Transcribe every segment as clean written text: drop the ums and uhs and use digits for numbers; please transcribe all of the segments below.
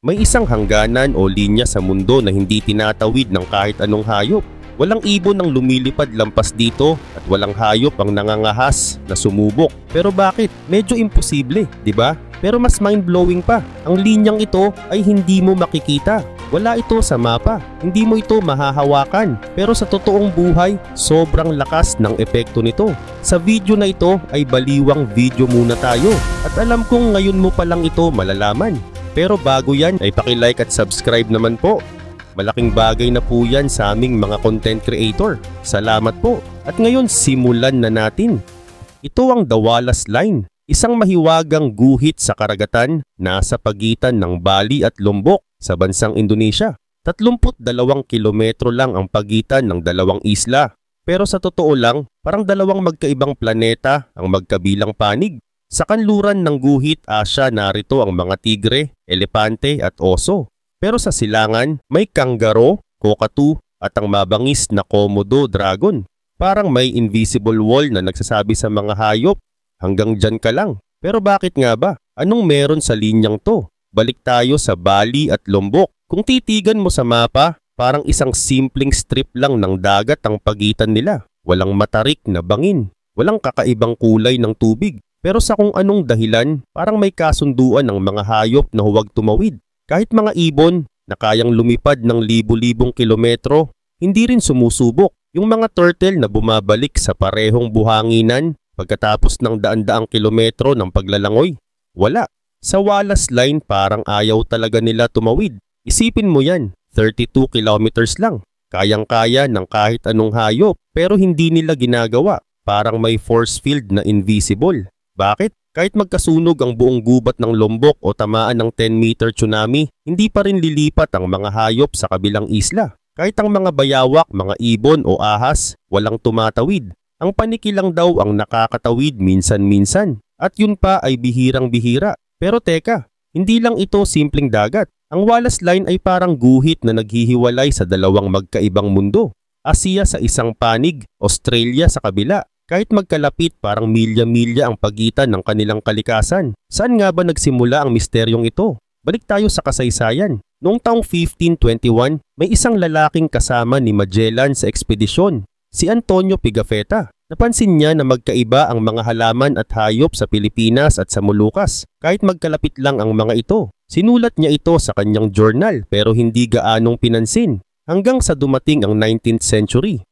May isang hangganan o linya sa mundo na hindi tinatawid ng kahit anong hayop. Walang ibon ang lumilipad lampas dito at walang hayop ang nangangahas na sumubok. Pero bakit? Medyo imposible, di ba? Pero mas mind-blowing pa, ang linyang ito ay hindi mo makikita. Wala ito sa mapa, hindi mo ito mahahawakan. Pero sa totoong buhay, sobrang lakas ng epekto nito. Sa video na ito ay baliwang video muna tayo. At alam kong ngayon mo pa lang ito malalaman. Pero bago yan ay paki-like at subscribe naman po. Malaking bagay na po yan sa aming mga content creator. Salamat po. At ngayon simulan na natin. Ito ang The Wallace Line. Isang mahiwagang guhit sa karagatan nasa pagitan ng Bali at Lombok sa bansang Indonesia. 32 kilometro lang ang pagitan ng dalawang isla. Pero sa totoo lang, parang dalawang magkaibang planeta ang magkabilang panig. Sa kanluran ng guhit Asya narito ang mga tigre, elepante at oso. Pero sa silangan may kanggaro, kokatu at ang mabangis na komodo dragon. Parang may invisible wall na nagsasabi sa mga hayop, hanggang dyan ka lang. Pero bakit nga ba? Anong meron sa linyang to? Balik tayo sa Bali at Lombok. Kung titigan mo sa mapa, parang isang simpleng strip lang ng dagat ang pagitan nila. Walang matarik na bangin, walang kakaibang kulay ng tubig. Pero sa kung anong dahilan, parang may kasunduan ng mga hayop na huwag tumawid. Kahit mga ibon na kayang lumipad ng libu-libong kilometro, hindi rin sumusubok. Yung mga turtle na bumabalik sa parehong buhanginan pagkatapos ng daan-daang kilometro ng paglalangoy, wala. Sa Wallace Line parang ayaw talaga nila tumawid. Isipin mo yan, 32 kilometers lang. Kayang-kaya ng kahit anong hayop pero hindi nila ginagawa. Parang may force field na invisible. Bakit? Kahit magkasunog ang buong gubat ng Lombok o tamaan ng 10-meter tsunami, hindi pa rin lilipat ang mga hayop sa kabilang isla. Kahit ang mga bayawak, mga ibon o ahas, walang tumatawid. Ang paniki lang daw ang nakakatawid minsan-minsan. At yun pa ay bihirang-bihira. Pero teka, hindi lang ito simpleng dagat. Ang Wallace Line ay parang guhit na naghihiwalay sa dalawang magkaibang mundo. Asya sa isang panig, Australia sa kabila. Kahit magkalapit parang milya-milya ang pagitan ng kanilang kalikasan. Saan nga ba nagsimula ang misteryong ito? Balik tayo sa kasaysayan. Noong taong 1521, may isang lalaking kasama ni Magellan sa ekspedisyon, si Antonio Pigafetta. Napansin niya na magkaiba ang mga halaman at hayop sa Pilipinas at sa Molucas. Kahit magkalapit lang ang mga ito. Sinulat niya ito sa kanyang journal pero hindi gaanong pinansin. Hanggang sa dumating ang 19th century.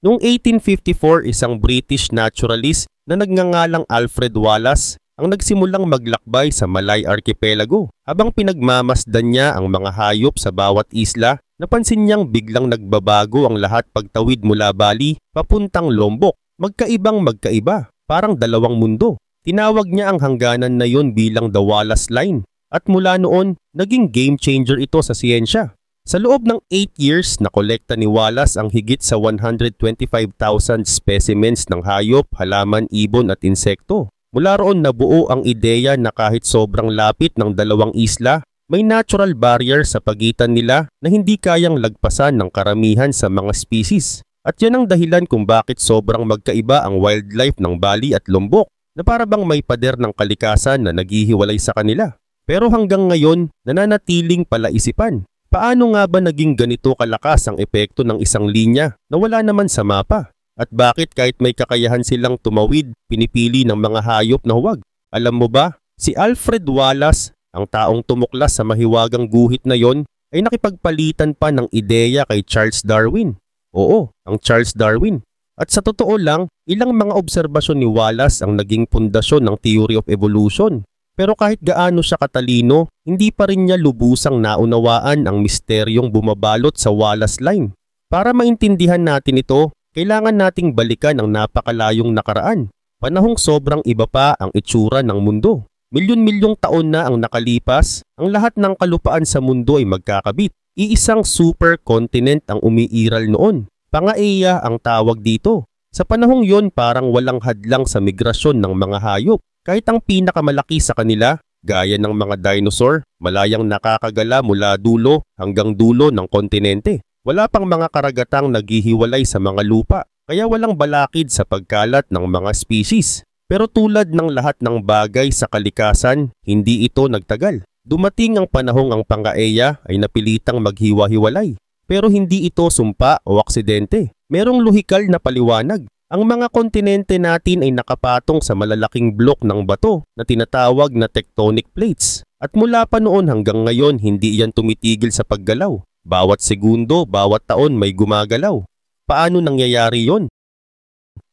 Noong 1854, isang British naturalist na nagngangalang Alfred Wallace ang nagsimulang maglakbay sa Malay Archipelago. Habang pinagmamasdan niya ang mga hayop sa bawat isla, napansin niyang biglang nagbabago ang lahat pagtawid mula Bali papuntang Lombok. Magkaibang-magkaiba, parang dalawang mundo. Tinawag niya ang hangganan na yon bilang The Wallace Line at mula noon, naging game changer ito sa siyensya. Sa loob ng 8 years, nakolekta ni Wallace ang higit sa 125,000 specimens ng hayop, halaman, ibon at insekto. Mula roon nabuo ang ideya na kahit sobrang lapit ng dalawang isla, may natural barrier sa pagitan nila na hindi kayang lagpasan ng karamihan sa mga species. At yan ang dahilan kung bakit sobrang magkaiba ang wildlife ng Bali at Lombok na para bang may pader ng kalikasan na naghihiwalay sa kanila. Pero hanggang ngayon, nananatiling palaisipan. Paano nga ba naging ganito kalakas ang epekto ng isang linya na wala naman sa mapa? At bakit kahit may kakayahan silang tumawid, pinipili ng mga hayop na huwag? Alam mo ba, si Alfred Wallace, ang taong tumuklas sa mahiwagang guhit na yon, ay nakipagpalitan pa ng ideya kay Charles Darwin. Oo, ang Charles Darwin. At sa totoo lang, ilang mga obserbasyon ni Wallace ang naging pundasyon ng theory of evolution. Pero kahit gaano siya katalino, hindi pa rin niya lubusang naunawaan ang misteryong bumabalot sa Wallace Line. Para maintindihan natin ito, kailangan nating balikan ang napakalayong nakaraan. Panahong sobrang iba pa ang itsura ng mundo. Milyon-milyong taon na ang nakalipas, ang lahat ng kalupaan sa mundo ay magkakabit. Iisang supercontinent ang umiiral noon. Pangaea ang tawag dito. Sa panahong yon parang walang hadlang sa migrasyon ng mga hayop. Kahit ang pinakamalaki sa kanila, gaya ng mga dinosaur, malayang nakakagala mula dulo hanggang dulo ng kontinente. Wala pang mga karagatang naghihiwalay sa mga lupa, kaya walang balakid sa pagkalat ng mga species. Pero tulad ng lahat ng bagay sa kalikasan, hindi ito nagtagal. Dumating ang panahong ang Pangaea ay napilitang maghiwa-hiwalay. Pero hindi ito sumpa o aksidente. Merong lohikal na paliwanag. Ang mga kontinente natin ay nakapatong sa malalaking blok ng bato na tinatawag na tectonic plates. At mula pa noon hanggang ngayon hindi yan tumitigil sa paggalaw. Bawat segundo, bawat taon may gumagalaw. Paano nangyayari yon?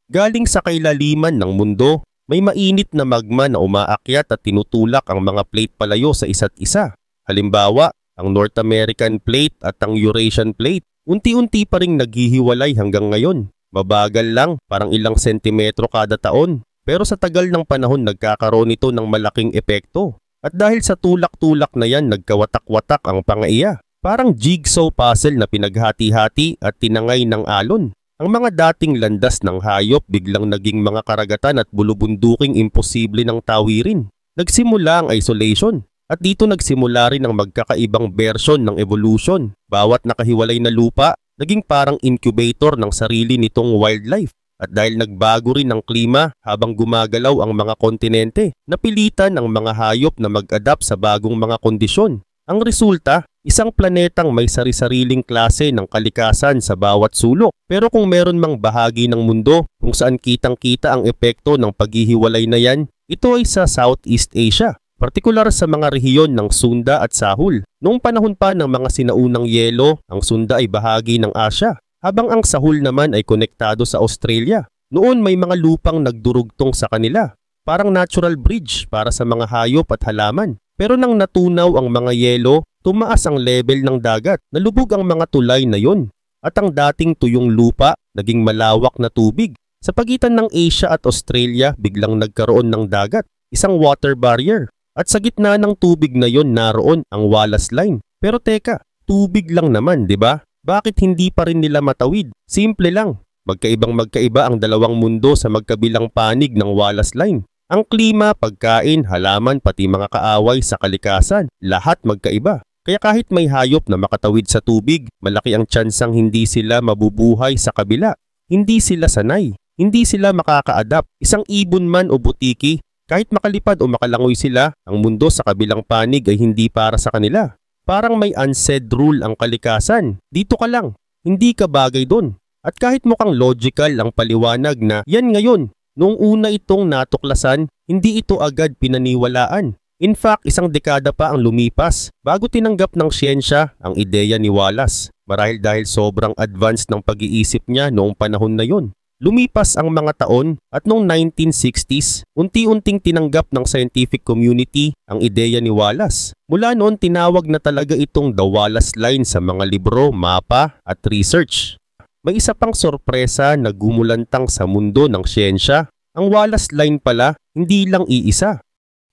Galing sa kailaliman ng mundo, may mainit na magma na umaakyat at tinutulak ang mga plate palayo sa isa't isa. Halimbawa, ang North American plate at ang Eurasian plate, unti-unti pa ring naghihiwalay hanggang ngayon. Mabagal lang, parang ilang sentimetro kada taon. Pero sa tagal ng panahon nagkakaroon ito ng malaking epekto. At dahil sa tulak-tulak na yan, nagkawatak-watak ang Pangaea. Parang jigsaw puzzle na pinaghati-hati at tinangay ng alon. Ang mga dating landas ng hayop biglang naging mga karagatan at bulubunduking imposible ng tawirin. Nagsimula ang isolation. At dito nagsimula rin ang magkakaibang version ng evolution. Bawat nakahiwalay na lupa, naging parang incubator ng sarili nitong wildlife. At dahil nagbago rin ang klima habang gumagalaw ang mga kontinente, napilitan ang mga hayop na mag-adapt sa bagong mga kondisyon. Ang resulta, isang planetang may sari-sariling klase ng kalikasan sa bawat sulok. Pero kung meron mang bahagi ng mundo kung saan kitang-kita ang epekto ng paghihiwalay na yan, ito ay sa Southeast Asia. Partikular sa mga rehiyon ng Sunda at Sahul. Noong panahon pa ng mga sinaunang yelo, ang Sunda ay bahagi ng Asya, habang ang Sahul naman ay konektado sa Australia. Noon may mga lupang nagdurugtong sa kanila, parang natural bridge para sa mga hayop at halaman. Pero nang natunaw ang mga yelo, tumaas ang level ng dagat, nalubog ang mga tulay na yon. At ang dating tuyong lupa, naging malawak na tubig. Sa pagitan ng Asia at Australia, biglang nagkaroon ng dagat, isang water barrier. At sa gitna ng tubig na yon naroon ang Wallace Line. Pero teka, tubig lang naman, 'di ba? Bakit hindi pa rin nila matawid? Simple lang. Magkaiba ang dalawang mundo sa magkabilang panig ng Wallace Line. Ang klima, pagkain, halaman, pati mga kaaway sa kalikasan, lahat magkaiba. Kaya kahit may hayop na makatawid sa tubig, malaki ang tsansang hindi sila mabubuhay sa kabila. Hindi sila sanay. Hindi sila makaka-adapt. Isang ibon man o butiki, kahit makalipad o makalangoy sila, ang mundo sa kabilang panig ay hindi para sa kanila. Parang may unsaid rule ang kalikasan. Dito ka lang, hindi ka bagay doon. At kahit mukhang logical ang paliwanag na yan ngayon, noong una itong natuklasan, hindi ito agad pinaniwalaan. In fact, isang dekada pa ang lumipas bago tinanggap ng siyensya ang ideya ni Wallace. Marahil dahil sobrang advanced ng pag-iisip niya noong panahon na yon. Lumipas ang mga taon at noong 1960s, unti-unting tinanggap ng scientific community ang ideya ni Wallace. Mula noon tinawag na talaga itong The Wallace Line sa mga libro, mapa at research. May isa pang sorpresa na gumulantang sa mundo ng siyensya. Ang Wallace Line pala, hindi lang iisa.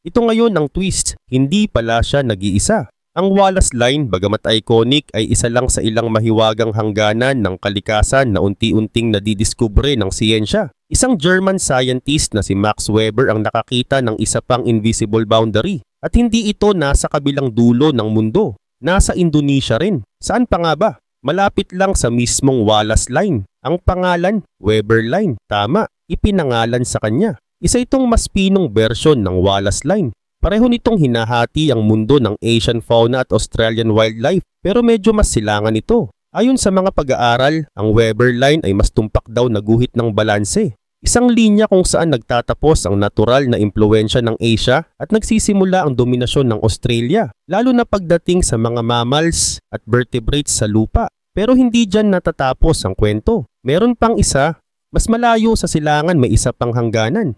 Ito ngayon ang twist, hindi pala siya nag-iisa. Ang Wallace Line, bagamat iconic, ay isa lang sa ilang mahiwagang hangganan ng kalikasan na unti-unting nadidiskubre ng siyensya. Isang German scientist na si Max Weber ang nakakita ng isa pang invisible boundary. At hindi ito nasa kabilang dulo ng mundo. Nasa Indonesia rin. Saan pa nga ba? Malapit lang sa mismong Wallace Line. Ang pangalan, Weber Line. Tama, ipinangalan sa kanya. Isa itong mas pinong version ng Wallace Line. Pareho nitong hinahati ang mundo ng Asian fauna at Australian wildlife, pero medyo mas silangan ito. Ayon sa mga pag-aaral, ang Weber Line ay mas tumpak daw na guhit ng balanse. Isang linya kung saan nagtatapos ang natural na impluensya ng Asia at nagsisimula ang dominasyon ng Australia, lalo na pagdating sa mga mammals at vertebrates sa lupa. Pero hindi dyan natatapos ang kwento. Meron pang isa, mas malayo sa silangan may isa pang hangganan.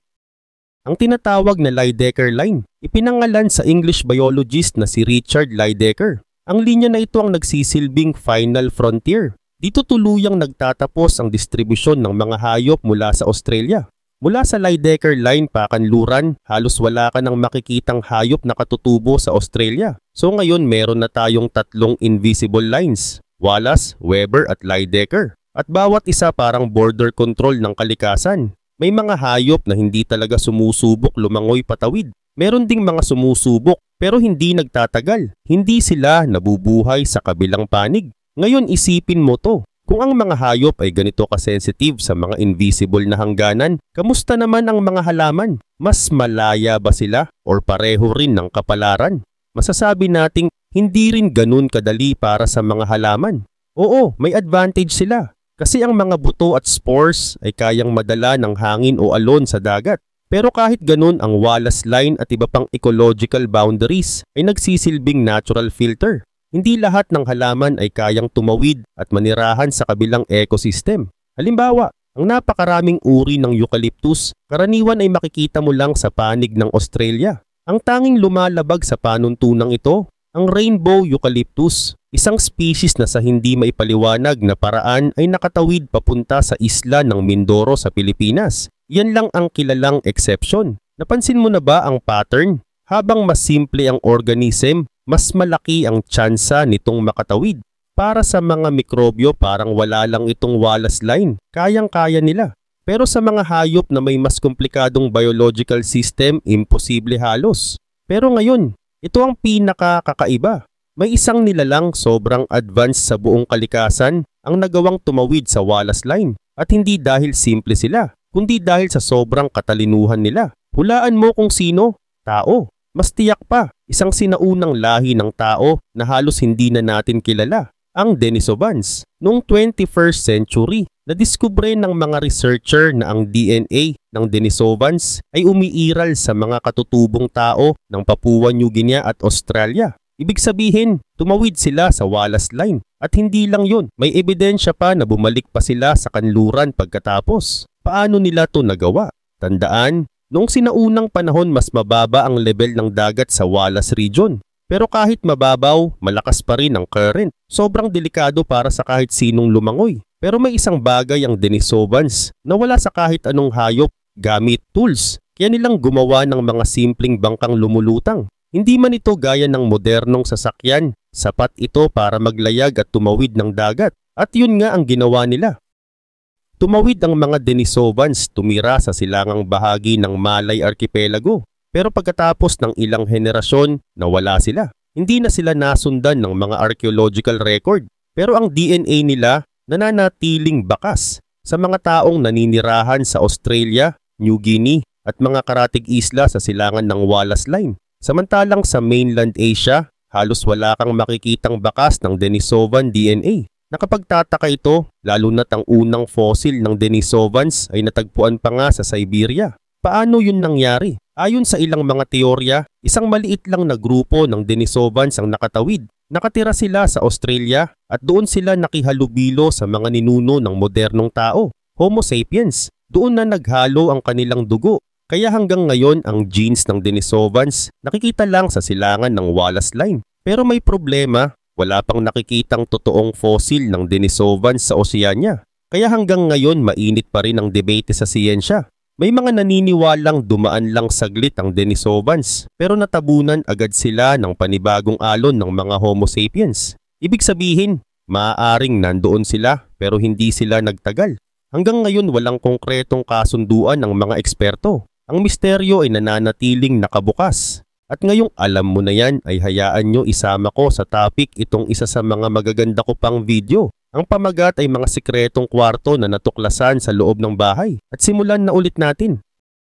Ang tinatawag na Lydecker Line, ipinangalan sa English biologist na si Richard Lydecker. Ang linya na ito ang nagsisilbing final frontier. Dito tuluyang nagtatapos ang distribusyon ng mga hayop mula sa Australia. Mula sa Lydecker Line pakanluran, halos wala ka nang makikitang hayop na katutubo sa Australia. So ngayon meron na tayong tatlong invisible lines, Wallace, Weber at Lydecker. At bawat isa parang border control ng kalikasan. May mga hayop na hindi talaga sumusubok lumangoy patawid. Meron ding mga sumusubok pero hindi nagtatagal. Hindi sila nabubuhay sa kabilang panig. Ngayon isipin mo to. Kung ang mga hayop ay ganito kasensitive sa mga invisible na hangganan, kamusta naman ang mga halaman? Mas malaya ba sila or pareho rin ng kapalaran? masasabi nating hindi rin ganun kadali para sa mga halaman. Oo, may advantage sila. Kasi ang mga buto at spores ay kayang madala ng hangin o alon sa dagat. Pero kahit ganun, ang Wallace Line at iba pang ecological boundaries ay nagsisilbing natural filter. Hindi lahat ng halaman ay kayang tumawid at manirahan sa kabilang ecosystem. Halimbawa, ang napakaraming uri ng eucalyptus, karaniwan ay makikita mo lang sa panig ng Australia. Ang tanging lumalabag sa panuntunang ito, ang rainbow eucalyptus, isang species na sa hindi maipaliwanag na paraan ay nakatawid papunta sa isla ng Mindoro sa Pilipinas. Yan lang ang kilalang exception. Napansin mo na ba ang pattern? Habang mas simple ang organism, mas malaki ang tsansa nitong makatawid. Para sa mga mikrobyo, parang wala lang itong Wallace Line. Kayang-kaya nila. Pero sa mga hayop na may mas komplikadong biological system, imposible halos. Pero ngayon, ito ang pinakakakaiba. May isang nilalang sobrang advanced sa buong kalikasan ang nagawang tumawid sa Wallace Line. At hindi dahil simple sila, kundi dahil sa sobrang katalinuhan nila. Hulaan mo kung sino? Tao. Mas tiyak pa, isang sinaunang lahi ng tao na halos hindi na natin kilala, ang Denisovans. Noong 21st century, nadiskubre ng mga researcher na ang DNA ng Denisovans ay umiiral sa mga katutubong tao ng Papua New Guinea at Australia. Ibig sabihin, tumawid sila sa Wallace Line. At hindi lang yun, may ebidensya pa na bumalik pa sila sa kanluran pagkatapos. Paano nila to nagawa? Tandaan, noong sinaunang panahon mas mababa ang level ng dagat sa Wallace region. Pero kahit mababaw, malakas pa rin ang current. Sobrang delikado para sa kahit sinong lumangoy. Pero may isang bagay ang Denisovans na wala sa kahit anong hayop, gamit tools. Kaya nilang gumawa ng mga simpleng bangkang lumulutang. Hindi man ito gaya ng modernong sasakyan, sapat ito para maglayag at tumawid ng dagat. At yun nga ang ginawa nila. Tumawid ang mga Denisovans tumira sa silangang bahagi ng Malay Archipelago. Pero pagkatapos ng ilang henerasyon, nawala sila. Hindi na sila nasundan ng mga archaeological record. Pero ang DNA nila nananatiling bakas sa mga taong naninirahan sa Australia, New Guinea at mga karatig isla sa silangan ng Wallace Line. Samantalang sa mainland Asia, halos wala kang makikitang bakas ng Denisovan DNA. Nakapagtataka ito, lalo na't ang unang fossil ng Denisovans ay natagpuan pa nga sa Siberia. Paano yun nangyari? Ayon sa ilang mga teorya, isang maliit lang na grupo ng Denisovans ang nakatawid. Nakatira sila sa Australia at doon sila nakihalubilo sa mga ninuno ng modernong tao, Homo sapiens. Doon na naghalo ang kanilang dugo. Kaya hanggang ngayon ang genes ng Denisovans nakikita lang sa silangan ng Wallace Line. Pero may problema, wala pang nakikitang totoong fossil ng Denisovans sa Oceania. Kaya hanggang ngayon mainit pa rin ang debate sa siyensya. May mga naniniwalang dumaan lang saglit ang Denisovans pero natabunan agad sila ng panibagong alon ng mga Homo sapiens. Ibig sabihin, maaaring nandoon sila pero hindi sila nagtagal. Hanggang ngayon walang konkretong kasunduan ng mga eksperto. Ang misteryo ay nananatiling nakabukas. At ngayong alam mo na yan ay hayaan nyo isama ko sa topic itong isa sa mga magaganda ko pang video. Ang pamagat ay mga sikretong kwarto na natuklasan sa loob ng bahay. At simulan na ulit natin.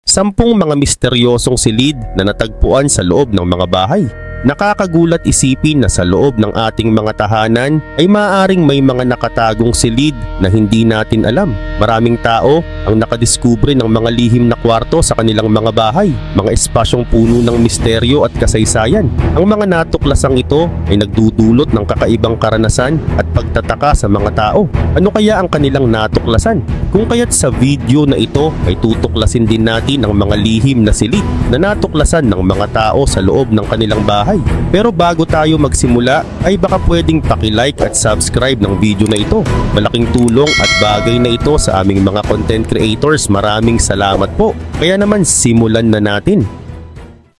10 mga misteryosong silid na natagpuan sa loob ng mga bahay. Nakakagulat isipin na sa loob ng ating mga tahanan ay maaaring may mga nakatagong silid na hindi natin alam. Maraming tao ang nakadiskubre ng mga lihim na kwarto sa kanilang mga bahay, mga espasyong puno ng misteryo at kasaysayan. Ang mga natuklasang ito ay nagdudulot ng kakaibang karanasan at pagtataka sa mga tao. Ano kaya ang kanilang natuklasan? Kung kaya't sa video na ito ay tutuklasin din natin ang mga lihim na silid na natuklasan ng mga tao sa loob ng kanilang bahay. Pero bago tayo magsimula ay baka pwedeng paki-like at subscribe ng video na ito. Malaking tulong at bagay na ito sa aming mga content creators. Maraming salamat po. Kaya naman simulan na natin.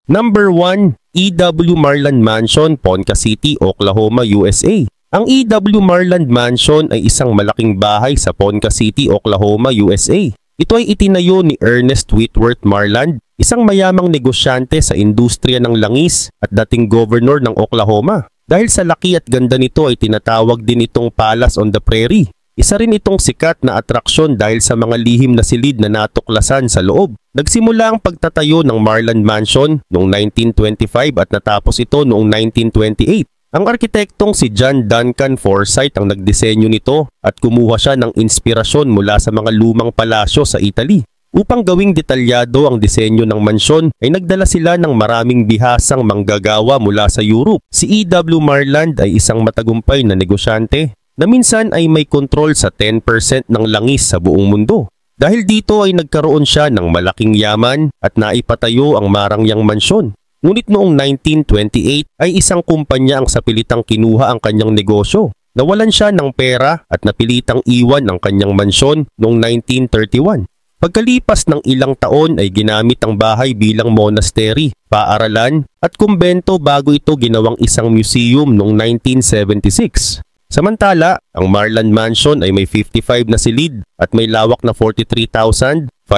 Number 1, E.W. Marland Mansion, Ponca City, Oklahoma, USA. Ang E.W. Marland Mansion ay isang malaking bahay sa Ponca City, Oklahoma, USA. Ito ay itinayo ni Ernest Whitworth Marland, isang mayamang negosyante sa industriya ng langis at dating governor ng Oklahoma. Dahil sa laki at ganda nito ay tinatawag din itong Palace on the Prairie. Isa rin itong sikat na atraksyon dahil sa mga lihim na silid na natuklasan sa loob. Nagsimula ang pagtatayo ng Marland Mansion noong 1925 at natapos ito noong 1928. Ang arkitektong si John Duncan Forsyth ang nagdisenyo nito at kumuha siya ng inspirasyon mula sa mga lumang palasyo sa Italy. Upang gawing detalyado ang disenyo ng mansyon ay nagdala sila ng maraming bihasang manggagawa mula sa Europe. Si E.W. Marland ay isang matagumpay na negosyante na minsan ay may kontrol sa 10% ng langis sa buong mundo. Dahil dito ay nagkaroon siya ng malaking yaman at naipatayo ang marangyang mansyon. Ngunit noong 1928 ay isang kumpanya ang sapilitang kinuha ang kanyang negosyo. Nawalan siya ng pera at napilitang iwan ang kanyang mansyon noong 1931. Pagkalipas ng ilang taon ay ginamit ang bahay bilang monastery, paaralan at kumbento bago ito ginawang isang museum noong 1976. Samantala, ang Marland Mansion ay may 55 na silid at may lawak na 43,561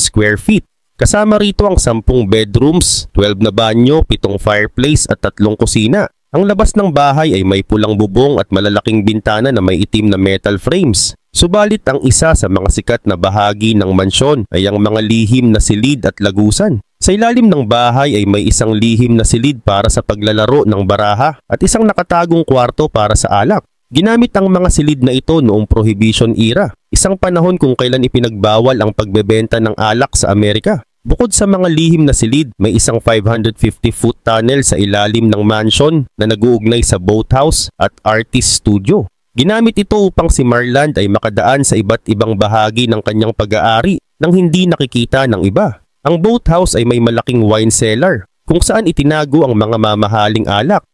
square feet. Kasama rito ang 10 bedrooms, 12 na banyo, 7 fireplace at 3 kusina. Ang labas ng bahay ay may pulang bubong at malalaking bintana na may itim na metal frames. Subalit ang isa sa mga sikat na bahagi ng mansyon ay ang mga lihim na silid at lagusan. Sa ilalim ng bahay ay may isang lihim na silid para sa paglalaro ng baraha at isang nakatagong kwarto para sa alak. Ginamit ang mga silid na ito noong Prohibition era, isang panahon kung kailan ipinagbawal ang pagbebenta ng alak sa Amerika. Bukod sa mga lihim na silid, may isang 550-foot tunnel sa ilalim ng mansion na nag-uugnay sa boathouse at artist studio. Ginamit ito upang si Marland ay makadaan sa iba't ibang bahagi ng kanyang pag-aari nang hindi nakikita ng iba. Ang boathouse ay may malaking wine cellar kung saan itinago ang mga mamahaling alak.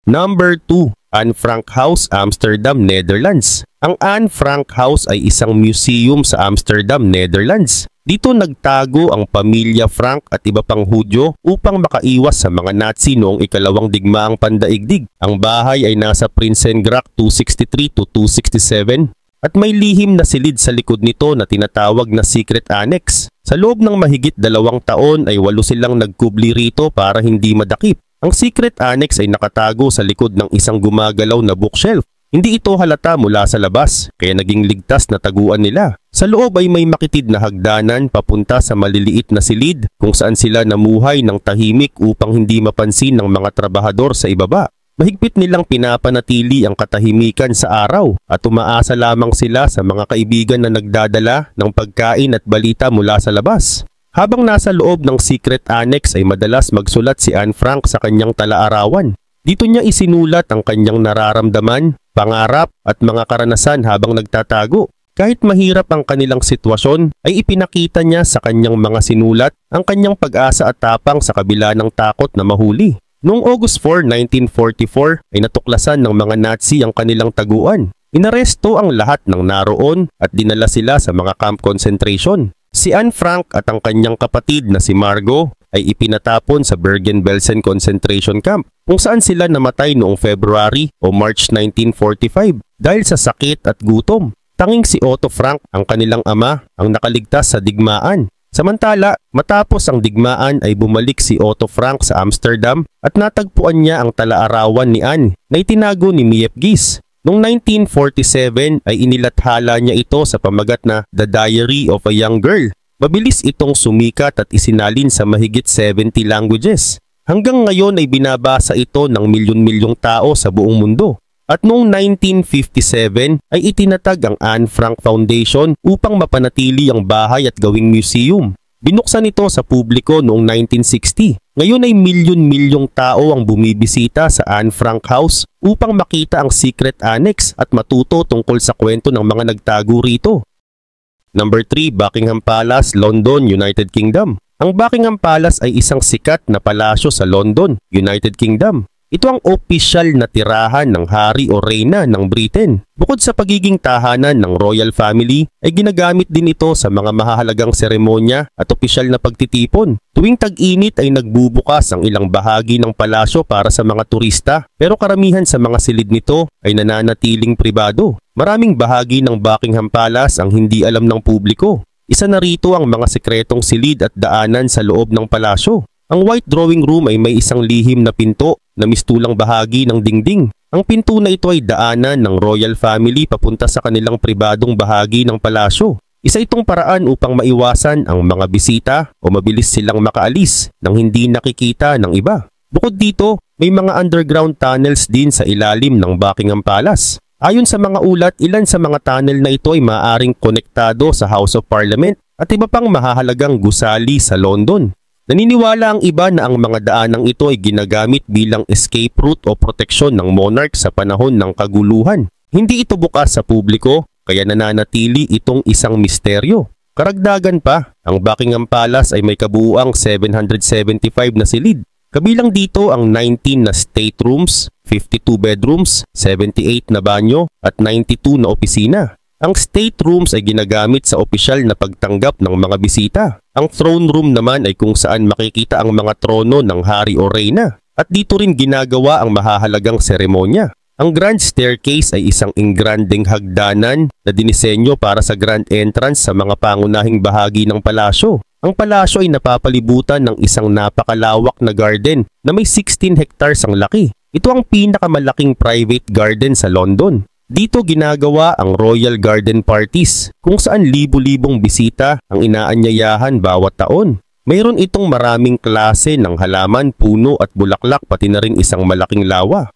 Number 2. Anne Frank House, Amsterdam, Netherlands. Ang Anne Frank House ay isang museum sa Amsterdam, Netherlands. Dito nagtago ang pamilya Frank at iba pang Hudyo upang makaiwas sa mga Nazi noong ikalawang digmaang pandaigdig. Ang bahay ay nasa Prinsengracht 263 to 267 at may lihim na silid sa likod nito na tinatawag na Secret Annex. Sa loob ng mahigit 2 taon ay 8 silang nagkubli rito para hindi madakip. Ang Secret Annex ay nakatago sa likod ng isang gumagalaw na bookshelf. Hindi ito halata mula sa labas, kaya naging ligtas na taguan nila. Sa loob ay may makitid na hagdanan papunta sa maliliit na silid kung saan sila namuhay ng tahimik upang hindi mapansin ng mga trabahador sa ibaba. Mahigpit nilang pinapanatili ang katahimikan sa araw at umaasa lamang sila sa mga kaibigan na nagdadala ng pagkain at balita mula sa labas. Habang nasa loob ng Secret Annex ay madalas magsulat si Anne Frank sa kanyang tala-arawan. Dito niya isinulat ang kanyang nararamdaman, pangarap at mga karanasan habang nagtatago. Kahit mahirap ang kanilang sitwasyon, ay ipinakita niya sa kanyang mga sinulat ang kanyang pag-asa at tapang sa kabila ng takot na mahuli. Noong August 4, 1944 ay natuklasan ng mga Nazi ang kanilang taguan. Inaresto ang lahat ng naroon at dinala sila sa mga camp concentration. Si Anne Frank at ang kanyang kapatid na si Margot ay ipinatapon sa Bergen-Belsen concentration camp kung saan sila namatay noong February o March 1945 dahil sa sakit at gutom. Tanging si Otto Frank, ang kanilang ama, ang nakaligtas sa digmaan. Samantala, matapos ang digmaan ay bumalik si Otto Frank sa Amsterdam at natagpuan niya ang tala-arawan ni Anne na itinago ni Miep Gies. Noong 1947 ay inilathala niya ito sa pamagat na The Diary of a Young Girl. Mabilis itong sumikat at isinalin sa mahigit 70 languages. Hanggang ngayon ay binabasa ito ng milyon-milyong tao sa buong mundo. At noong 1957 ay itinatag ang Anne Frank Foundation upang mapanatili ang bahay at gawing museum. Binuksan ito sa publiko noong 1960. Ngayon ay milyon-milyong tao ang bumibisita sa Anne Frank House upang makita ang Secret Annex at matuto tungkol sa kwento ng mga nagtago rito. Number 3. Buckingham Palace, London, United Kingdom. Ang Buckingham Palace ay isang sikat na palasyo sa London, United Kingdom. Ito ang opisyal na tirahan ng hari o reyna ng Britain. Bukod sa pagiging tahanan ng royal family, ay ginagamit din ito sa mga mahahalagang seremonya at opisyal na pagtitipon. Tuwing tag-init ay nagbubukas ang ilang bahagi ng palasyo para sa mga turista, pero karamihan sa mga silid nito ay nananatiling pribado. Maraming bahagi ng Buckingham Palace ang hindi alam ng publiko. Isa na rito ang mga sekretong silid at daanan sa loob ng palasyo. Ang White Drawing Room ay may isang lihim na pinto na mistulang bahagi ng dingding. Ang pinto na ito ay daanan ng royal family papunta sa kanilang pribadong bahagi ng palasyo. Isa itong paraan upang maiwasan ang mga bisita o mabilis silang makaalis nang hindi nakikita ng iba. Bukod dito, may mga underground tunnels din sa ilalim ng Buckingham Palace. Ayon sa mga ulat, ilan sa mga tunnel na ito ay maaaring konektado sa House of Parliament at iba pang mahahalagang gusali sa London. Naniniwala ang iba na ang mga daanang ito ay ginagamit bilang escape route o proteksyon ng monarch sa panahon ng kaguluhan. Hindi ito bukas sa publiko, kaya nananatili itong isang misteryo. Karagdagan pa, ang Buckingham Palace ay may kabuuang 775 na silid. Kabilang dito ang 19 na staterooms, 52 bedrooms, 78 na banyo at 92 na opisina. Ang staterooms ay ginagamit sa opisyal na pagtanggap ng mga bisita. Ang throne room naman ay kung saan makikita ang mga trono ng hari o reyna. At dito rin ginagawa ang mahahalagang seremonya. Ang grand staircase ay isang engrandeng hagdanan na dinisenyo para sa grand entrance sa mga pangunahing bahagi ng palasyo. Ang palasyo ay napapalibutan ng isang napakalawak na garden na may 16 hectares ang laki. Ito ang pinakamalaking private garden sa London. Dito ginagawa ang Royal Garden Parties kung saan libu-libong bisita ang inaanyayahan bawat taon. Mayroon itong maraming klase ng halaman, puno at bulaklak pati na rin isang malaking lawa.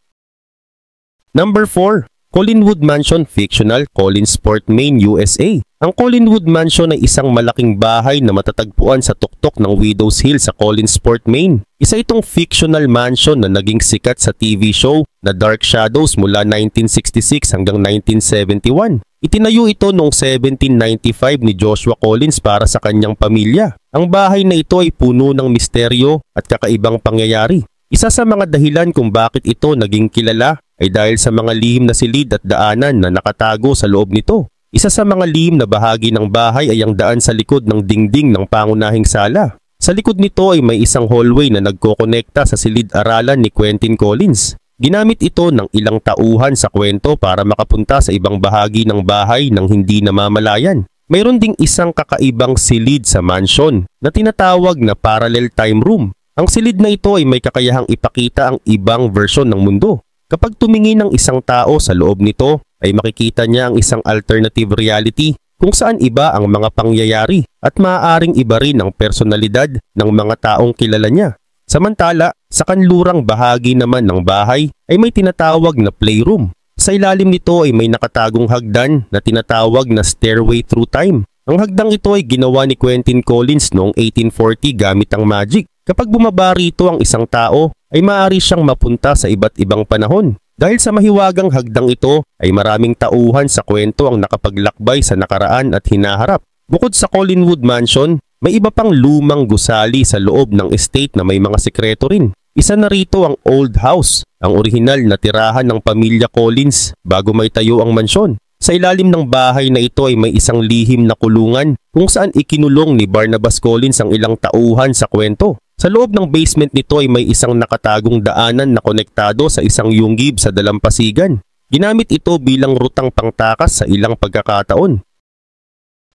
Number 4. Collinwood Mansion Fictional, Collinsport, Maine, USA. Ang Collinwood Mansion ay isang malaking bahay na matatagpuan sa tuktok ng Widows Hill sa Collinsport, Maine. Isa itong fictional mansion na naging sikat sa TV show na Dark Shadows mula 1966 hanggang 1971. Itinayo ito noong 1795 ni Joshua Collins para sa kanyang pamilya. Ang bahay na ito ay puno ng misteryo at kakaibang pangyayari. Isa sa mga dahilan kung bakit ito naging kilala ay dahil sa mga lihim na silid at daanan na nakatago sa loob nito. Isa sa mga lihim na bahagi ng bahay ay ang daan sa likod ng dingding ng pangunahing sala. Sa likod nito ay may isang hallway na nagkokonekta sa silid-aralan ni Quentin Collins. Ginamit ito ng ilang tauhan sa kwento para makapunta sa ibang bahagi ng bahay nang hindi namamalayan. Mayroon ding isang kakaibang silid sa mansion na tinatawag na parallel time room. Ang silid na ito ay may kakayahang ipakita ang ibang versyon ng mundo. Kapag tumingin ng isang tao sa loob nito, ay makikita niya ang isang alternative reality kung saan iba ang mga pangyayari at maaaring iba rin ang personalidad ng mga taong kilala niya. Samantala, sa kanlurang bahagi naman ng bahay ay may tinatawag na playroom. Sa ilalim nito ay may nakatagong hagdan na tinatawag na Stairway Through Time. Ang hagdang ito ay ginawa ni Quentin Collins noong 1840 gamit ang magic. Kapag bumaba rito ang isang tao, ay maaari siyang mapunta sa iba't ibang panahon. Dahil sa mahiwagang hagdang ito, ay maraming tauhan sa kwento ang nakapaglakbay sa nakaraan at hinaharap. Bukod sa Collinwood Mansion, may iba pang lumang gusali sa loob ng estate na may mga sekreto rin. Isa na rito ang Old House, ang orihinal na tirahan ng pamilya Collins bago may tayo ang mansyon. Sa ilalim ng bahay na ito ay may isang lihim na kulungan kung saan ikinulong ni Barnabas Collins ang ilang tauhan sa kwento. Sa loob ng basement nito ay may isang nakatagong daanan na konektado sa isang yunggib sa dalampasigan. Ginamit ito bilang rutang pangtakas sa ilang pagkakataon.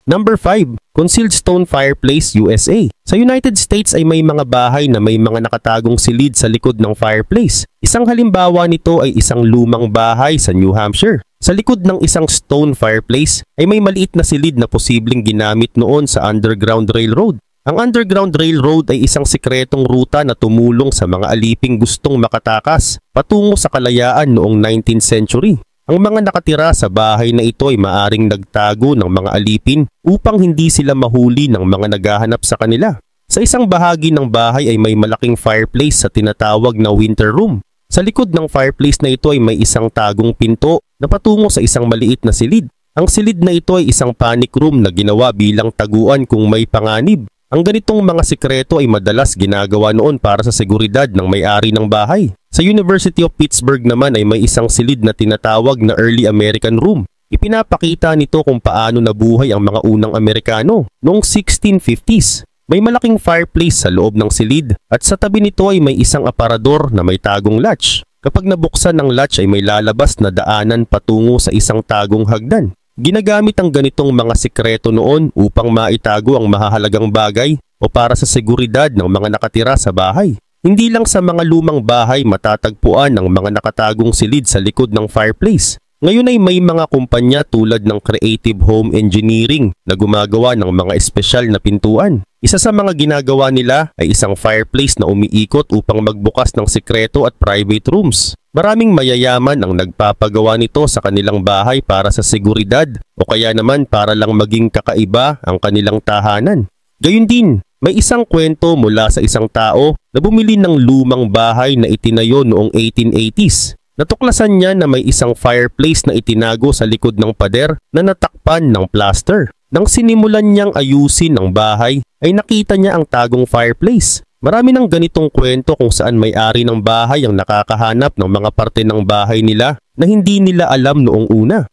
Number 5. Concealed Stone Fireplace, USA. Sa United States ay may mga bahay na may mga nakatagong silid sa likod ng fireplace. Isang halimbawa nito ay isang lumang bahay sa New Hampshire. Sa likod ng isang stone fireplace ay may maliit na silid na posibleng ginamit noon sa Underground Railroad. Ang Underground Railroad ay isang sikretong ruta na tumulong sa mga aliping gustong makatakas patungo sa kalayaan noong 19th century. Ang mga nakatira sa bahay na ito ay maaring nagtago ng mga alipin upang hindi sila mahuli ng mga naghahanap sa kanila. Sa isang bahagi ng bahay ay may malaking fireplace sa tinatawag na winter room. Sa likod ng fireplace na ito ay may isang tagong pinto na patungo sa isang maliit na silid. Ang silid na ito ay isang panic room na ginawa bilang taguan kung may panganib. Ang ganitong mga sikreto ay madalas ginagawa noon para sa seguridad ng may-ari ng bahay. Sa University of Pittsburgh naman ay may isang silid na tinatawag na Early American Room. Ipinapakita nito kung paano nabuhay ang mga unang Amerikano noong 1650s. May malaking fireplace sa loob ng silid at sa tabi nito ay may isang aparador na may tagong latch. Kapag nabuksan ng latch ay may lalabas na daanan patungo sa isang tagong hagdan. Ginagamit ang ganitong mga sikreto noon upang maitago ang mahahalagang bagay o para sa seguridad ng mga nakatira sa bahay. Hindi lang sa mga lumang bahay matatagpuan ang mga nakatagong silid sa likod ng fireplace. Ngayon ay may mga kumpanya tulad ng Creative Home Engineering na gumagawa ng mga espesyal na pintuan. Isa sa mga ginagawa nila ay isang fireplace na umiikot upang magbukas ng sikreto at private rooms. Maraming mayayaman ang nagpapagawa nito sa kanilang bahay para sa seguridad o kaya naman para lang maging kakaiba ang kanilang tahanan. Gayun din, may isang kwento mula sa isang tao na bumili ng lumang bahay na itinayo noong 1880s. Natuklasan niya na may isang fireplace na itinago sa likod ng pader na natakpan ng plaster. Nang sinimulan niyang ayusin ang bahay, ay nakita niya ang tagong fireplace. Marami ng ganitong kwento kung saan may-ari ng bahay ang nakakahanap ng mga parte ng bahay nila na hindi nila alam noong una.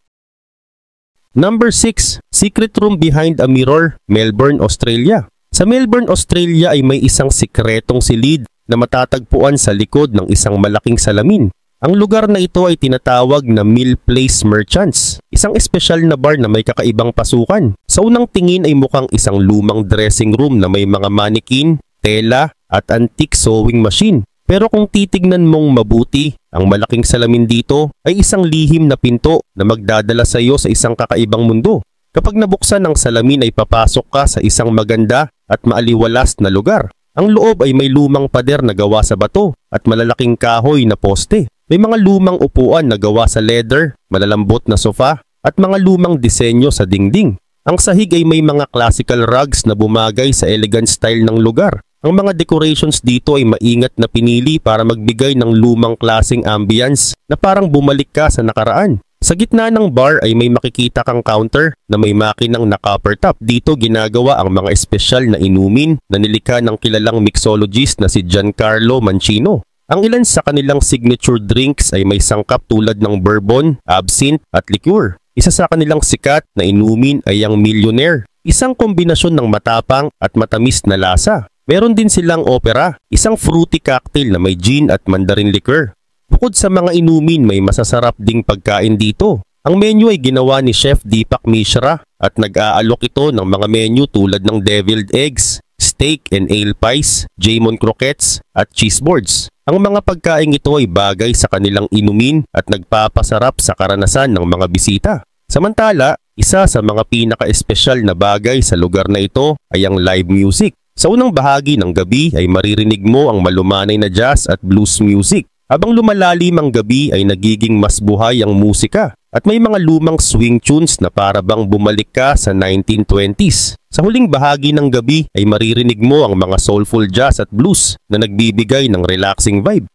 Number 6. Secret Room Behind a Mirror, Melbourne, Australia. Sa Melbourne, Australia ay may isang sikretong silid na matatagpuan sa likod ng isang malaking salamin. Ang lugar na ito ay tinatawag na Mill Place Merchants, isang espesyal na bar na may kakaibang pasukan. Sa unang tingin ay mukhang isang lumang dressing room na may mga mannequin, tela at antique sewing machine. Pero kung titignan mong mabuti, ang malaking salamin dito ay isang lihim na pinto na magdadala sa iyo sa isang kakaibang mundo. Kapag nabuksan ang salamin ay papasok ka sa isang maganda at maaliwalas na lugar. Ang loob ay may lumang pader na gawa sa bato at malalaking kahoy na poste. May mga lumang upuan na gawa sa leather, malalambot na sofa at mga lumang disenyo sa dingding. Ang sahig ay may mga classical rugs na bumagay sa elegant style ng lugar. Ang mga decorations dito ay maingat na pinili para magbigay ng lumang klaseng ambience na parang bumalik ka sa nakaraan. Sa gitna ng bar ay may makikita kang counter na may makinang na copper top. Dito ginagawa ang mga espesyal na inumin na nilikha ng kilalang mixologist na si Giancarlo Mancino. Ang ilan sa kanilang signature drinks ay may sangkap tulad ng bourbon, absinthe at liqueur. Isa sa kanilang sikat na inumin ay ang Millionaire, isang kombinasyon ng matapang at matamis na lasa. Meron din silang opera, isang fruity cocktail na may gin at mandarin liqueur. Bukod sa mga inumin, may masasarap ding pagkain dito. Ang menu ay ginawa ni Chef Deepak Mishra at nag-aalok ito ng mga menu tulad ng deviled eggs, steak and ale pies, Jamon croquettes at cheese boards. Ang mga pagkain ito ay bagay sa kanilang inumin at nagpapasarap sa karanasan ng mga bisita. Samantala, isa sa mga pinaka-espesyal na bagay sa lugar na ito ay ang live music. Sa unang bahagi ng gabi ay maririnig mo ang malumanay na jazz at blues music. Habang lumalalim ang gabi ay nagiging mas buhay ang musika at may mga lumang swing tunes na para bang bumalik ka sa 1920s. Sa huling bahagi ng gabi ay maririnig mo ang mga soulful jazz at blues na nagbibigay ng relaxing vibe.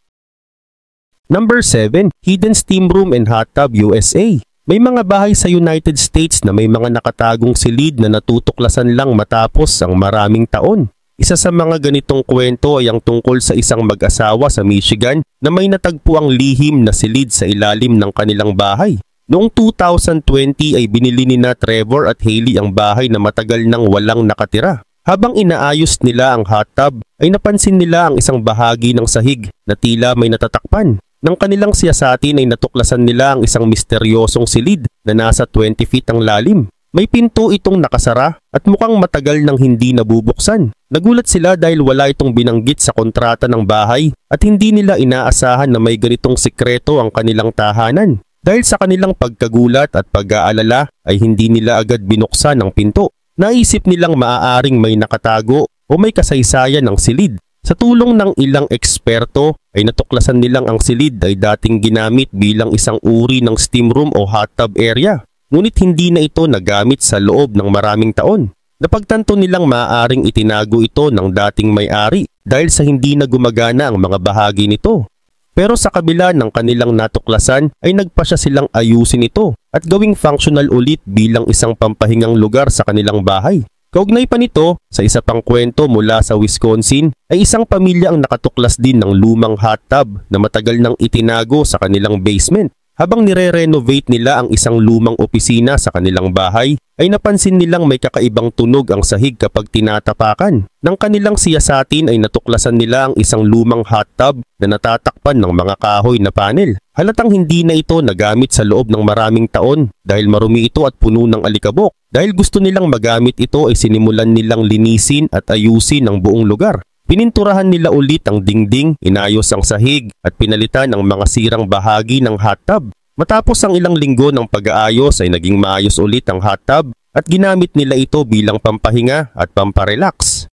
Number 7. Hidden Steam Room and Hot Tub, USA. May mga bahay sa United States na may mga nakatagong silid na natutuklasan lang matapos ang maraming taon. Isa sa mga ganitong kwento ay ang tungkol sa isang mag-asawa sa Michigan na may natagpo ang lihim na silid sa ilalim ng kanilang bahay. Noong 2020 ay binili ni Trevor at Hailey ang bahay na matagal nang walang nakatira. Habang inaayos nila ang hot tub ay napansin nila ang isang bahagi ng sahig na tila may natatakpan. Nang kanilang siyasatin ay natuklasan nila ang isang misteryosong silid na nasa 20 feet ang lalim. May pinto itong nakasara at mukhang matagal nang hindi nabubuksan. Nagulat sila dahil wala itong binanggit sa kontrata ng bahay at hindi nila inaasahan na may ganitong sikreto ang kanilang tahanan. Dahil sa kanilang pagkagulat at pag-aalala ay hindi nila agad binuksan ang pinto. Naisip nilang maaaring may nakatago o may kasaysayan ng silid. Sa tulong ng ilang eksperto ay natuklasan nilang ang silid ay dating ginamit bilang isang uri ng steam room o hot tub area. Ngunit hindi na ito nagamit sa loob ng maraming taon. Napagtanto nilang maaaring itinago ito ng dating may-ari dahil sa hindi na gumagana ang mga bahagi nito. Pero sa kabila ng kanilang natuklasan ay nagpasya silang ayusin ito at gawing functional ulit bilang isang pampahingang lugar sa kanilang bahay. Kaugnay pa nito, sa isa pang kwento mula sa Wisconsin ay isang pamilya ang nakatuklas din ng lumang hot tub na matagal nang itinago sa kanilang basement. Habang nire-renovate nila ang isang lumang opisina sa kanilang bahay, ay napansin nilang may kakaibang tunog ang sahig kapag tinatapakan. Nang kanilang siyasatin ay natuklasan nila ang isang lumang hot tub na natatakpan ng mga kahoy na panel. Halatang hindi na ito nagamit sa loob ng maraming taon dahil marumi ito at puno ng alikabok. Dahil gusto nilang magamit ito ay sinimulan nilang linisin at ayusin ang buong lugar. Pininturahan nila ulit ang dingding, inayos ang sahig at pinalitan ang mga sirang bahagi ng hot tub. Matapos ang ilang linggo ng pag-aayos ay naging maayos ulit ang hot tub at ginamit nila ito bilang pampahinga at pamparelax.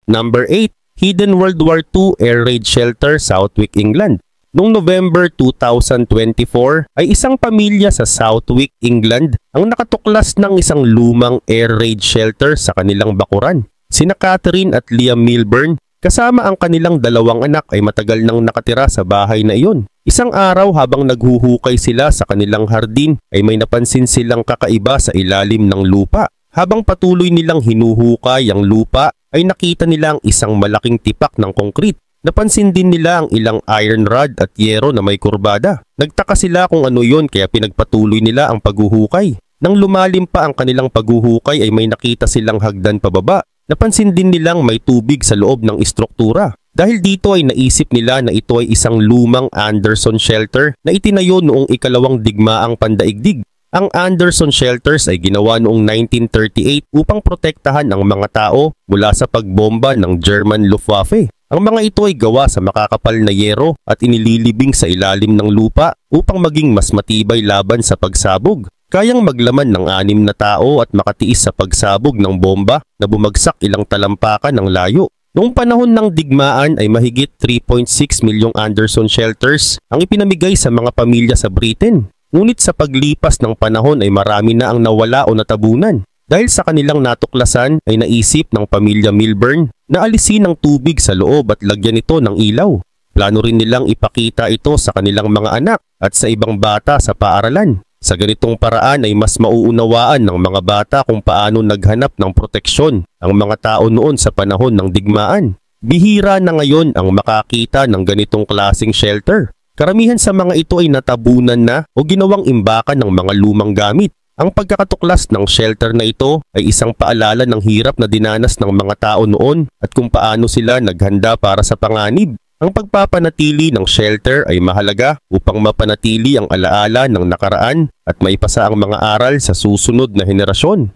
Number 8. Hidden World War II Air Raid Shelter, Southwick, England. Noong November 2024 ay isang pamilya sa Southwick, England ang nakatuklas ng isang lumang air raid shelter sa kanilang bakuran. Sina Catherine at Liam Milburn kasama ang kanilang dalawang anak ay matagal nang nakatira sa bahay na iyon. Isang araw habang naghuhukay sila sa kanilang hardin ay may napansin silang kakaiba sa ilalim ng lupa. Habang patuloy nilang hinuhukay ang lupa ay nakita nila ang isang malaking tipak ng konkrit. Napansin din nila ang ilang iron rod at yero na may kurbada. Nagtaka sila kung ano yon kaya pinagpatuloy nila ang paghuhukay. Nang lumalim pa ang kanilang paghuhukay ay may nakita silang hagdan pababa. Napansin din nilang may tubig sa loob ng istruktura. Dahil dito ay naisip nila na ito ay isang lumang Anderson shelter na itinayo noong ikalawang digmaang pandaigdig. Ang Anderson shelters ay ginawa noong 1938 upang protektahan ang mga tao mula sa pagbomba ng German Luftwaffe. Ang mga ito ay gawa sa makakapal na yero at inililibing sa ilalim ng lupa upang maging mas matibay laban sa pagsabog. Kayang maglaman ng 6 na tao at makatiis sa pagsabog ng bomba na bumagsak ilang talampakan ng layo. Noong panahon ng digmaan ay mahigit 3.6 milyong Anderson shelters ang ipinamigay sa mga pamilya sa Britain. Ngunit sa paglipas ng panahon ay marami na ang nawala o natabunan. Dahil sa kanilang natuklasan ay naisip ng pamilya Milburn na alisin ang tubig sa loob at lagyan ito ng ilaw. Plano rin nilang ipakita ito sa kanilang mga anak at sa ibang bata sa paaralan. Sa ganitong paraan ay mas mauunawaan ng mga bata kung paano naghanap ng proteksyon ang mga tao noon sa panahon ng digmaan. Bihira na ngayon ang makakita ng ganitong klaseng shelter. Karamihan sa mga ito ay natabunan na o ginawang imbakan ng mga lumang gamit. Ang pagkakatuklas ng shelter na ito ay isang paalala ng hirap na dinanas ng mga tao noon at kung paano sila naghanda para sa panganib. Ang pagpapanatili ng shelter ay mahalaga upang mapanatili ang alaala ng nakaraan at maipasa ang mga aral sa susunod na henerasyon.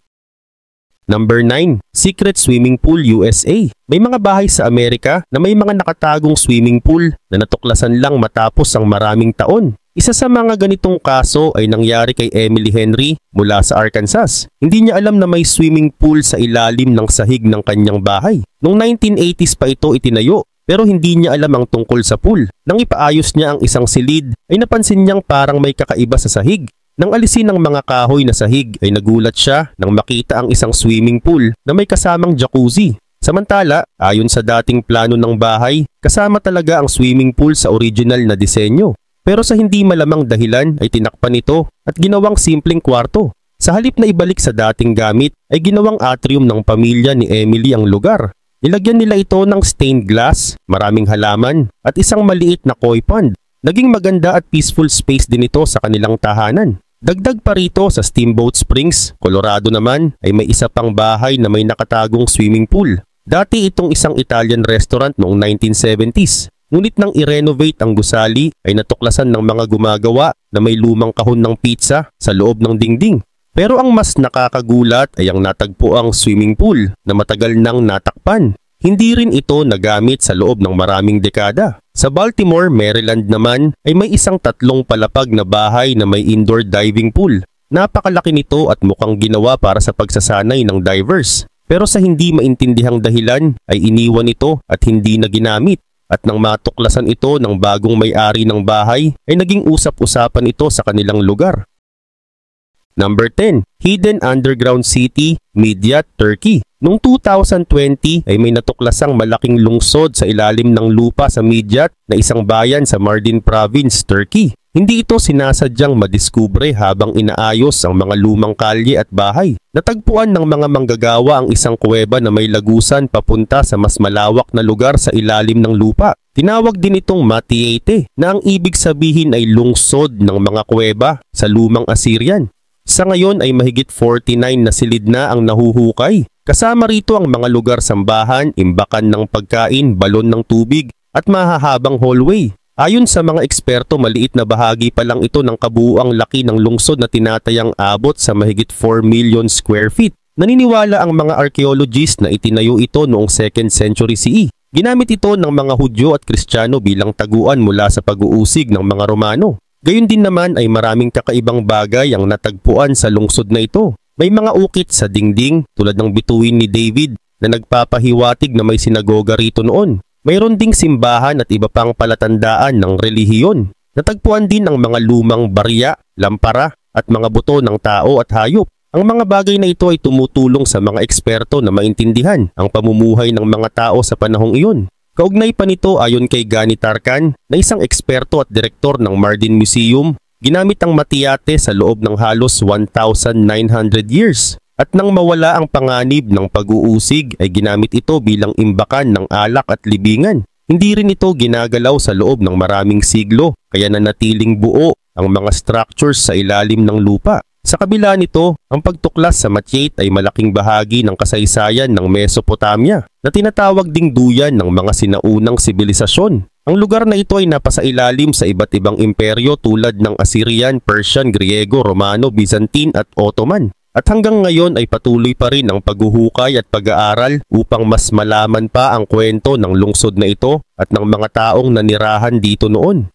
Number 9. Secret Swimming Pool, USA. May mga bahay sa Amerika na may mga nakatagong swimming pool na natuklasan lang matapos ang maraming taon. Isa sa mga ganitong kaso ay nangyari kay Emily Henry mula sa Arkansas. Hindi niya alam na may swimming pool sa ilalim ng sahig ng kanyang bahay. Noong 1980s pa ito itinayo pero hindi niya alam ang tungkol sa pool. Nang ipaayos niya ang isang silid ay napansin niyang parang may kakaiba sa sahig. Nang alisin ang mga kahoy na sahig ay nagulat siya nang makita ang isang swimming pool na may kasamang jacuzzi. Samantala, ayon sa dating plano ng bahay, kasama talaga ang swimming pool sa original na disenyo. Pero sa hindi malamang dahilan ay tinakpan ito at ginawang simpleng kwarto. Sa halip na ibalik sa dating gamit ay ginawang atrium ng pamilya ni Emily ang lugar. Nilagyan nila ito ng stained glass, maraming halaman at isang maliit na koi pond. Naging maganda at peaceful space din ito sa kanilang tahanan. Dagdag pa rito sa Steamboat Springs, Colorado naman ay may isa pang bahay na may nakatagong swimming pool. Dati itong isang Italian restaurant noong 1970s. Ngunit nang i-renovate ang gusali ay natuklasan ng mga gumagawa na may lumang kahon ng pizza sa loob ng dingding. Pero ang mas nakakagulat ay ang natagpuang swimming pool na matagal nang natakpan. Hindi rin ito nagamit sa loob ng maraming dekada. Sa Baltimore, Maryland naman ay may isang 3 palapag na bahay na may indoor diving pool. Napakalaki nito at mukhang ginawa para sa pagsasanay ng divers. Pero sa hindi maintindihang dahilan ay iniwan ito at hindi na ginamit. At nang matuklasan ito ng bagong may-ari ng bahay ay naging usap-usapan ito sa kanilang lugar. Number 10. Hidden Underground City, Midyat, Turkey. Noong 2020 ay may natuklasang malaking lungsod sa ilalim ng lupa sa Midyat na isang bayan sa Mardin Province, Turkey. Hindi ito sinasadyang madiskubre habang inaayos ang mga lumang kalye at bahay. Natagpuan ng mga manggagawa ang isang kuweba na may lagusan papunta sa mas malawak na lugar sa ilalim ng lupa. Tinawag din itong Matiete na ang ibig sabihin ay lungsod ng mga kuweba sa lumang Assyrian. Sa ngayon ay mahigit 49 na silid na ang nahuhukay. Kasama rito ang mga lugar sambahan, imbakan ng pagkain, balon ng tubig at mahahabang hallway. Ayon sa mga eksperto, maliit na bahagi pa lang ito ng kabuuang laki ng lungsod na tinatayang abot sa mahigit 4 million square feet. Naniniwala ang mga archaeologists na itinayo ito noong 2nd century CE. Ginamit ito ng mga Hudyo at Kristiyano bilang taguan mula sa pag-uusig ng mga Romano. Gayun din naman ay maraming kakaibang bagay ang natagpuan sa lungsod na ito. May mga ukit sa dingding tulad ng bituin ni David na nagpapahiwatig na may sinagoga rito noon. Mayroon ding simbahan at iba pang palatandaan ng relihiyon. Natagpuan din ang mga lumang barya, lampara at mga buto ng tao at hayop. Ang mga bagay na ito ay tumutulong sa mga eksperto na maintindihan ang pamumuhay ng mga tao sa panahong iyon. Kaugnay pa nito ayon kay Gani Tarkan na isang eksperto at direktor ng Mardin Museum, ginamit ang matiyate sa loob ng halos 1,900 years. At nang mawala ang panganib ng pag-uusig ay ginamit ito bilang imbakan ng alak at libingan. Hindi rin ito ginagalaw sa loob ng maraming siglo kaya nanatiling buo ang mga structures sa ilalim ng lupa. Sa kabila nito, ang pagtuklas sa Matyate ay malaking bahagi ng kasaysayan ng Mesopotamia na tinatawag ding duyan ng mga sinaunang sibilisasyon. Ang lugar na ito ay napasailalim sa iba't ibang imperyo tulad ng Assyrian, Persian, Griego, Romano, Byzantine at Ottoman. At hanggang ngayon ay patuloy pa rin ang paghuhukay at pag-aaral upang mas malaman pa ang kwento ng lungsod na ito at ng mga taong nanirahan dito noon.